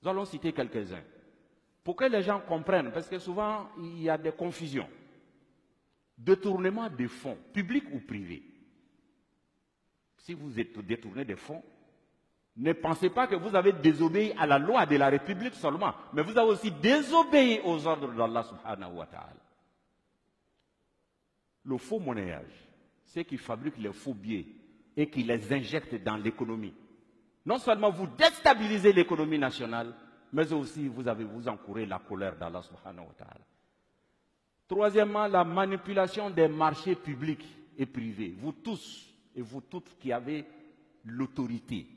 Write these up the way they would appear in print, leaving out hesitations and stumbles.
Nous allons citer quelques-uns. Pour que les gens comprennent, parce que souvent, il y a des confusions. Détournement des fonds, publics ou privés. Si vous détournez des fonds, ne pensez pas que vous avez désobéi à la loi de la République seulement, mais vous avez aussi désobéi aux ordres d'Allah subhanahu wa ta'ala. Le faux monnayage, c'est qui fabriquent les faux billets et qui les injectent dans l'économie. Non seulement vous déstabilisez l'économie nationale, mais aussi vous encourez la colère d'Allah subhanahu wa ta'ala. Troisièmement, la manipulation des marchés publics et privés. Vous tous et vous toutes qui avez l'autorité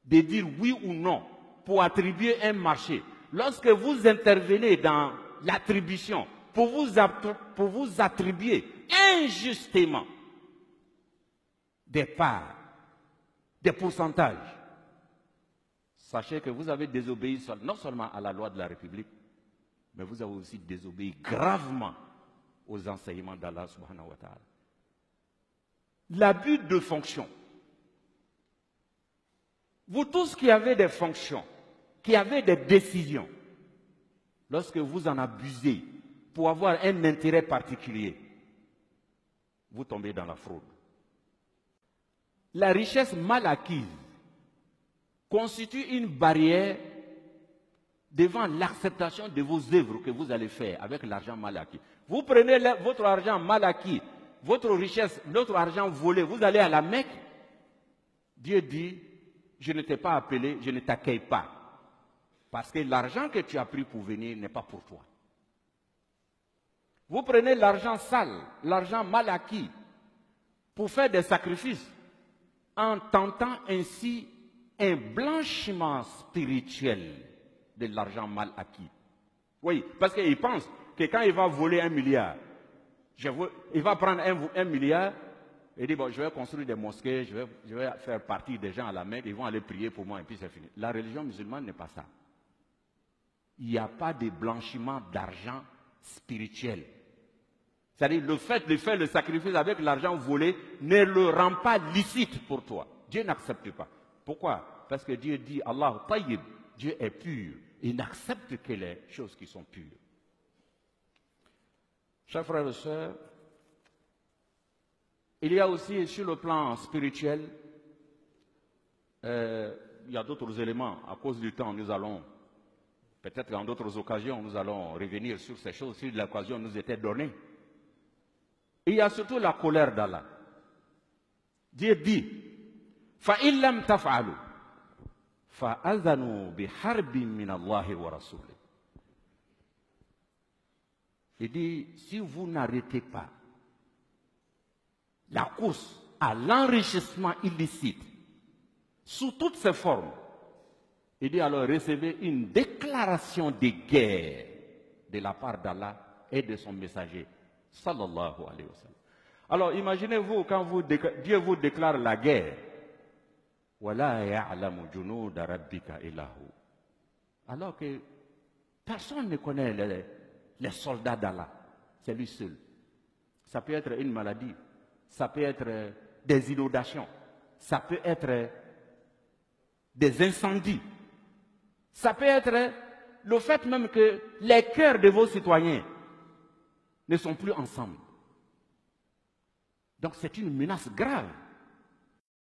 de dire oui ou non pour attribuer un marché. Lorsque vous intervenez dans l'attribution pour vous attribuer injustement des parts, des pourcentages, sachez que vous avez désobéi non seulement à la loi de la République, mais vous avez aussi désobéi gravement aux enseignements d'Allah subhanahu wa ta'ala. L'abus de fonction. Vous tous qui avez des fonctions, qui avez des décisions, lorsque vous en abusez pour avoir un intérêt particulier, vous tombez dans la fraude. La richesse mal acquise constitue une barrière devant l'acceptation de vos œuvres que vous allez faire avec l'argent mal acquis. Vous prenez votre argent mal acquis, votre richesse, notre argent volé, vous allez à la Mecque. Dieu dit, je ne t'ai pas appelé, je ne t'accueille pas. Parce que l'argent que tu as pris pour venir n'est pas pour toi. Vous prenez l'argent sale, l'argent mal acquis, pour faire des sacrifices, en tentant ainsi un blanchiment spirituel de l'argent mal acquis. Oui, parce qu'il pense que quand il va voler 1 milliard, il va prendre 1 milliard et dire, bon, je vais construire des mosquées, je vais faire partie des gens à la Mecque, ils vont aller prier pour moi et puis c'est fini. La religion musulmane n'est pas ça. Il n'y a pas de blanchiment d'argent spirituel. C'est-à-dire le fait de faire le sacrifice avec l'argent volé ne le rend pas licite pour toi. Dieu n'accepte pas. Pourquoi? Parce que Dieu dit, Allah tayyib, Dieu est pur. Il n'accepte que les choses qui sont pures. Chers frères et sœurs, il y a aussi sur le plan spirituel, il y a d'autres éléments. À cause du temps, nous allons, peut-être en d'autres occasions, nous allons revenir sur ces choses si l'occasion nous était donnée. Il y a surtout la colère d'Allah. Dieu dit, فَإِن لَمْ تَفْعَلُوا فَأَذَنُوا بِحَرْبٍ مِّنَ اللَّهِ وَرَسُولِهِ. Il dit, si vous n'arrêtez pas la course à l'enrichissement illicite, sous toutes ses formes, il dit alors recevez une déclaration de guerre de la part d'Allah et de son messager, sallallahu alayhi wa sallam. Alors imaginez-vous quand Dieu vous déclare la guerre, وَلَا يَعْلَمُ جُنُودَ رَبِّكَ إِلَّا هُ. Alors que personne ne connaît les soldats d'Allah, c'est lui seul. Ça peut être une maladie, ça peut être des inondations, ça peut être des incendies, ça peut être le fait même que les cœurs de vos citoyens ne sont plus ensemble. Donc c'est une menace grave.